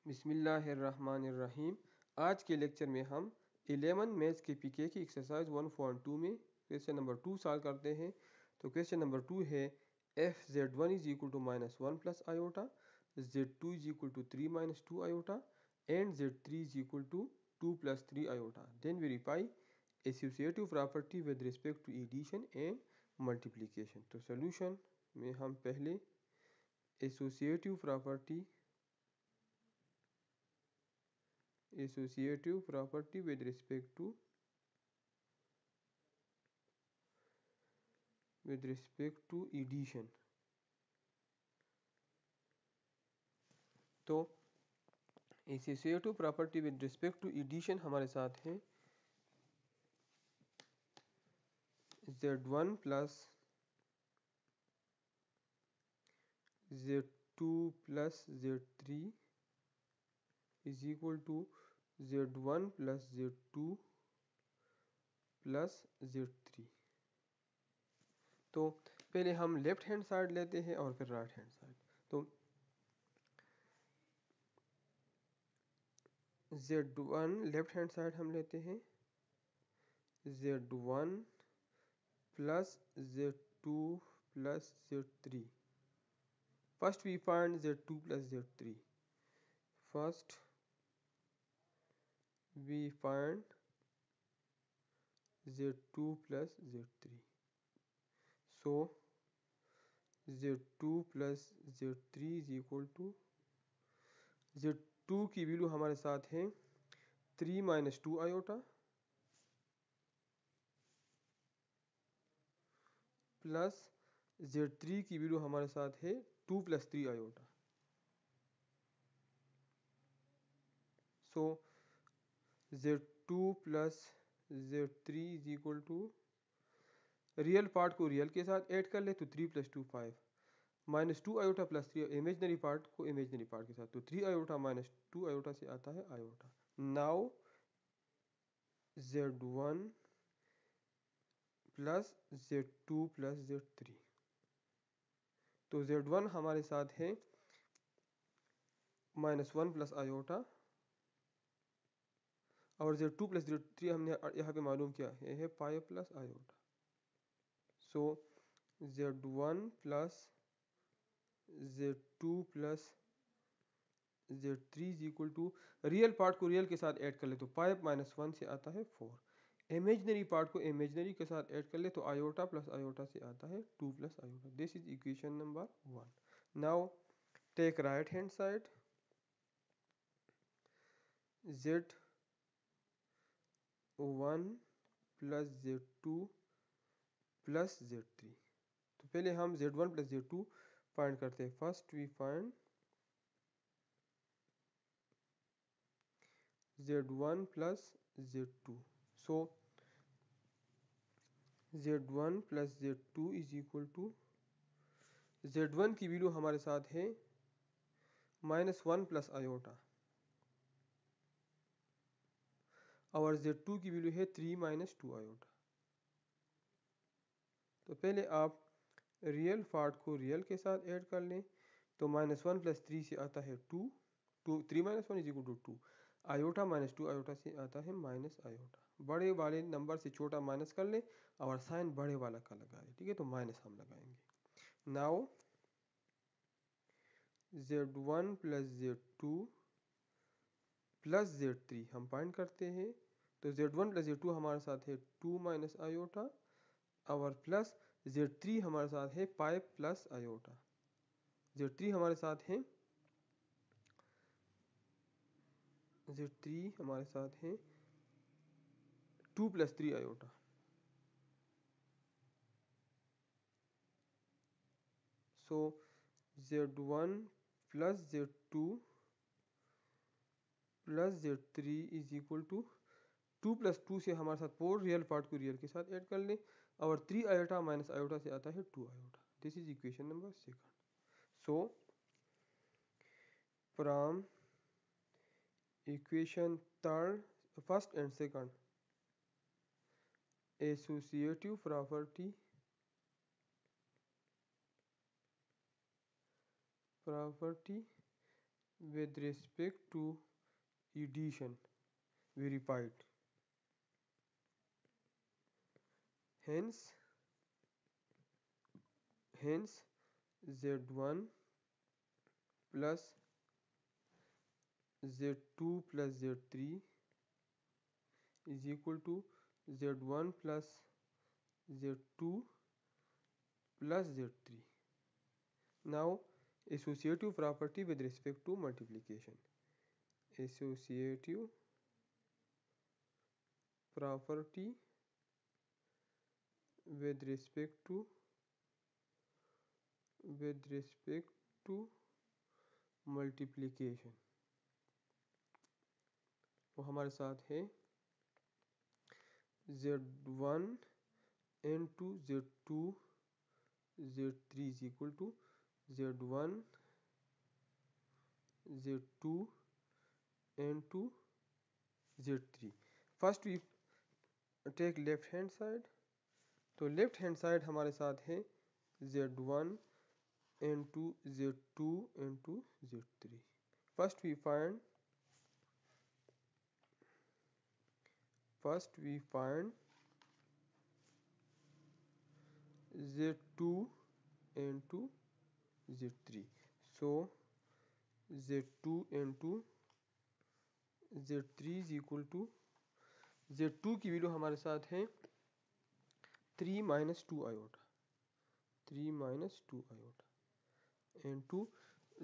बिस्मिल्लाहिर्रहमानिर्रहीम। आज के लेक्चर में हम 11 मैथ्स के पीके की एक्सरसाइज 1.2 में क्वेश्चन नंबर 2 सॉल्व करते हैं। तो क्वेश्चन नंबर 2 है if z one is equal to -1 plus iota, z two is equal to 3 minus 2 iota and z three is equal to 2 plus 3 iota. Then verify associative property with respect to addition and multiplication. तो solution में हम पहले associative property with respect to addition. तो associative property with respect to addition हमारे साथ है z1 plus z2 plus z3 is equal to z1 plus z2 plus z3। तो पहले हम लेफ्ट हैंड साइड लेते हैं और फिर राइट हैंड साइड। तो z1 लेफ्ट हैंड साइड हम लेते हैं z1 plus z2 plus z3। First we find z2 plus z3. First we find z2 plus z3. So z2 plus z3 is equal to z2 की value हमारे साथ है 3 minus 2 iota plus z3 की value हमारे साथ है 2 plus 3 iota. So z2 plus z3 is equal to real part को real के साथ ऐड कर ले तो 3 plus 2 5 minus 2 iota plus 3 imaginary part को इमेजनरी पार्ट के साथ तो 3 आयोटा माइनस 2 आयोटा से आता है iota. Now z1 plus z2 plus z3। तो z1 हमारे साथ है -1 प्लस आयोटा और z2 प्लस z3 हमने यहाँ पे मालूम किया है 5 plus iota. So z1 plus z2 plus z3 is equal to real part को रियल के साथ ऐड कर ले तो 5 माइनस 1 से आता है 4। इमेजनरी पार्ट को इमेजनरी के साथ ऐड कर ले तो आयोटा प्लस आयोटा से आता है 2 plus iota. This is equation number 1। Now take right hand side z1 plus z2 plus z3। तो पहले हम z1 प्लस z2 फाइंड करते हैं। First we find z1 plus z2। So z1 plus z2 is equal to z1 की value हमारे साथ है -1 plus iota और z2 की वैल्यू है 3 माइनस 2 आयोटा। तो पहले आप रियल पार्ट को रियल के साथ ऐड कर लें तो -1 प्लस 3 से आता है 2 3 minus 1 is equal to 2 iota minus 2 iota से आता है माइनस आयोटा। बड़े वाले नंबर से छोटा माइनस कर लें और साइन बड़े वाला का लगाएं। ठीक है, तो माइनस हम लगाएंगे। Now z1 plus z2 plus z3 हम फाइंड करते हैं। तो z1 प्लस z2 हमारे साथ है 2 माइनस आयोटा और प्लस z3 हमारे साथ है 5 प्लस आयोटा। z3 हमारे साथ है 2 plus 3 iota. So z1 plus z2 plus z3 is equal to 2 plus 2 से हमारे साथ 4 रियल पार्ट को रियल के साथ ऐड कर लें और 3 आयोटा माइनस आयोटा से आता है 2 iota. This is equation number 2। So from equation first and second associative property with respect to addition verified. Hence z1 plus z2 plus z3 is equal to z1 plus z2 plus z3. Now associative property with respect to multiplication. Associative property with respect to multiplication, वो हमारे साथ है z1 into z2 z3 is equal to z1 z2 into z3. First we take left hand side, तो left hand side हमारे साथ है z1 into z2 into z3. First we find z2 into z3. So z2 into z3 is equal to z2 की value हमारे साथ है 3 minus 2 iota, 3 minus 2 iota into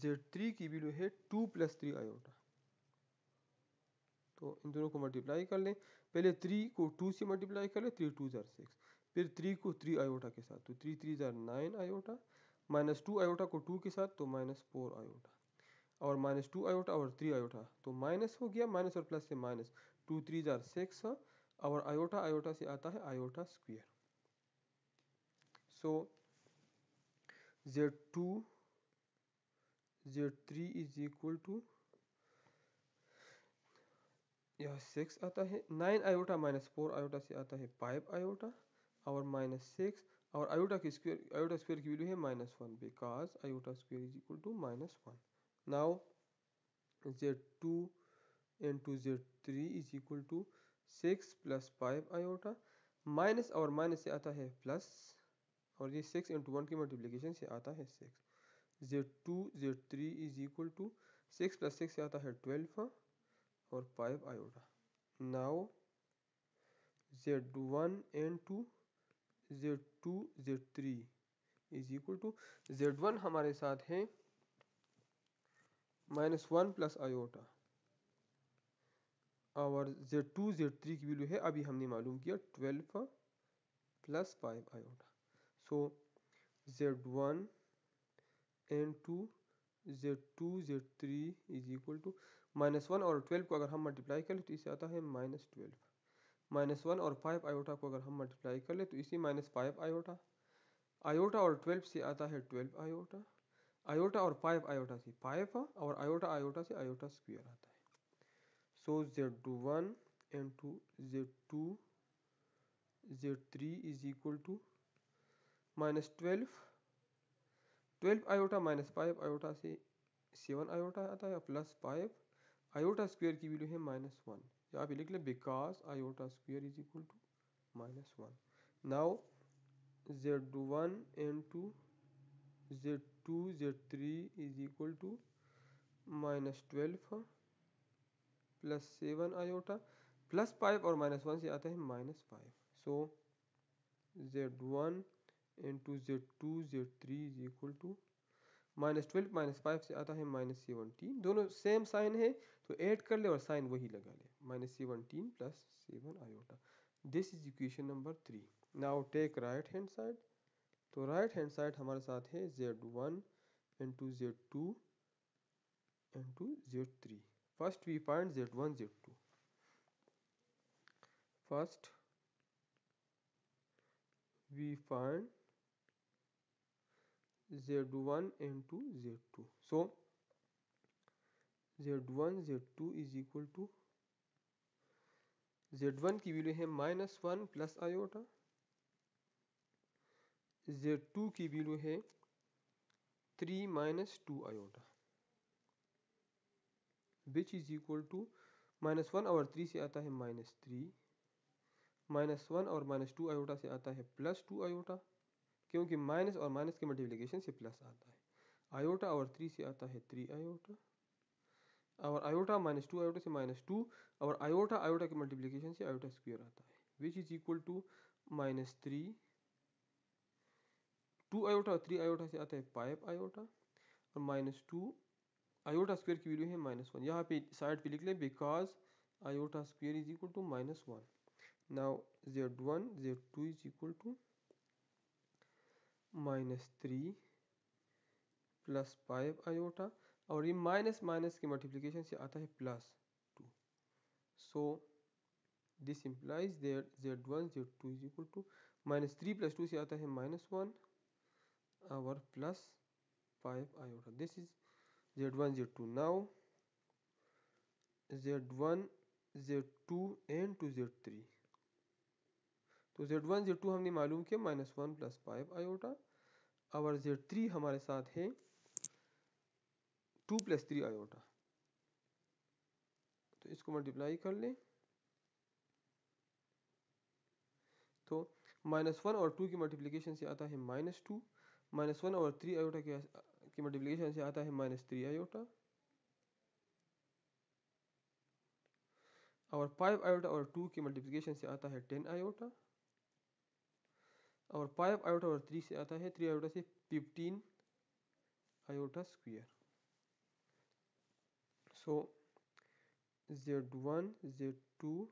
z3 की value है 2 plus 3 iota. तो इन दोनों को मल्टीप्लाई कर लें, पहले 3 को 2 से मल्टीप्लाई कर लें, 3 2 जार 6, फिर 3 को 3 आयोटा के साथ, तो 3 3 जार 9 आयोटा, माइनस 2 आयोटा को 2 के साथ तो माइनस 4 आयोटा, और माइनस 2 आयोटा और 3 आयोटा तो माइनस हो गया, माइनस और प्लस से माइनस, 2 3 जार 6 और आयोटा आयोटा से आता है iota square. So z2 z3 is equal to यह 6 आता है, 9 आयोटा माइनस 4 आयोटा से आता है 5 आयोटा और माइनस 6, और आयोटा स्क्वायर की वैल्यू है -1 because iota square is equal to -1. Now z2 into z3 is equal to 6 plus 5 iota, minus और माइनस से आता है प्लस, और ये 6 into 1 की मल्टीप्लिकेशन से आता है 6. z2 z3 is equal to 6 plus 6 से आता है 12 और 5 iota. Now z1 into z2 z3 is equal to z1 हमारे साथ है -1 प्लस आयोटा, और z2 z3 की वैल्यू है अभी हमने मालूम किया 12 plus 5 iota. So z1 into z2 z3 is equal to -1 और 12 को अगर हम मल्टीप्लाई करें तो इसे आता है -12, -1 और 5 आयोटा को अगर हम मल्टीप्लाई कर ले तो इसी -5 आयोटा, आयोटा और 12 से आता है 12 आयोटा, आयोटा और 5 आयोटा से 5 और आयोटा आयोटा से आयोटा स्क्वायर आता है. So z1 into z2 z3 is equal to -12 iota minus 5 iota से 7 आयोटा आता है, प्लस 5 आयोटा स्क्वायर की वैल्यू है -1, यहाँ पे लिख ले because iota square is equal to -1. Now z1 into z2 z3 is equal to -12 plus 7 iota, plus 5 और -1 से आता है -5. So z1 into z2 z3 is equal to -12 -5 से आता है -17, दोनों सेम साइन है तो ऐड कर ले और साइन वही लगा ले, -17 plus 7 iota. This is equation number 3. Now take right hand side, तो राइट हैंड साइड हमारे साथ है z1 into z2 into z3. First we find z1 z2. First we find z1 into z2. So z1 z2 is equal to z1 की value है -1 plus iota, z2 की value है 3 minus 2 iota. Which is equal to -1 और 3 से आता है -3, -1 और -2 iota से आता है +2 आयोटा, क्योंकि माइनस और माइनस के मल्टीप्लिकेशन से प्लस आता है। आयोटा और 3 से आता है 3 आयोटा, और आयोटा -2 आयोटा से -2, और आयोटा आयोटा के मल्टीप्लिकेशन से आयोटा स्क्वायर आता है, which is equal to -3, 2 iota और 3 आयोटा से आता है 5 आयोटा, और -2 आयोटा स्क्वायर की वैल्यू है -1। यहाँ पे साइड पे लिख लें because iota square is equal to -1। Now z1 z2 is equal to -3 plus 5 iota, और ये माइनस माइनस के मल्टीप्लिकेशन से आता है +2। So this implies that z1 z2 is equal to -3 + 2 से आता है -1 और +5 iota. This is z1 z2। Now z1 z2 and two z3, तो z1 z2 हमने मालूम किया -1 + 5 आयोटा, और z3 हमारे साथ है 2 + 3 आयोटा। तो इसको मल्टीप्लाई कर लें, तो -1 और 2 की मल्टीप्लिकेशन से आता है -2, -1 और 3 आयोटा की मल्टीप्लिकेशन से आता है -3 आयोटा, और 5 आयोटा और 2 की मल्टीप्लिकेशन से आता है 10 आयोटा, और 5 आयोटा और 3 से आता है 3 आयोटा से 15 iota square. So z1 z2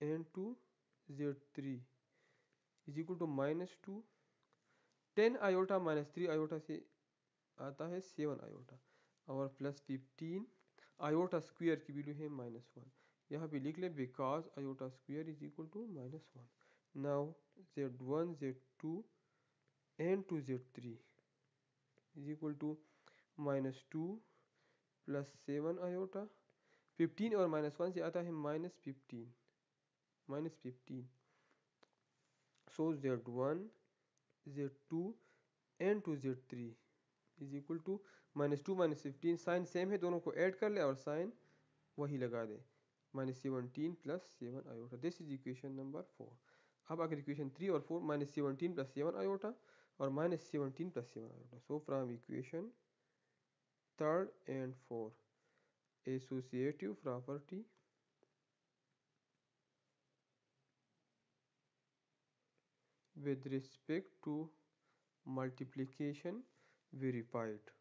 and two z3 is equal to -2, 10 iota -3 iota से आता है 7 आयोटा, और +15 आयोटा स्क्वायर की वैल्यू है -1। यहाँ पे लिख ले because iota square is equal to -1। Now z1 z2 and two z3 is equal to -2 + 7 iota, 15 और -1 से आता है -15। So z1 z2 and two z3 is equal to -2 -15, sign same है, दोनों को ऐड कर ले और साइन वही लगा दे, -17 + 7 iota. This is equation number 4। अब अगर इक्वेशन 3 और 4, -17 + 7 आयोटा और -17 + 7 iota. So from equation 3rd and 4, associative property with respect to multiplication verified.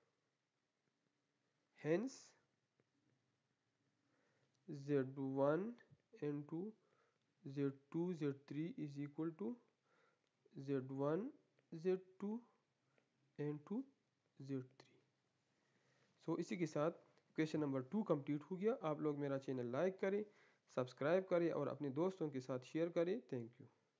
Hence z1 into z2 z3 is equal to z1 z2 into z3। सो इसी के साथ question number 2 complete हो गया। आप लोग मेरा चैनल लाइक करें, सब्सक्राइब करें और अपने दोस्तों के साथ शेयर करें। Thank you.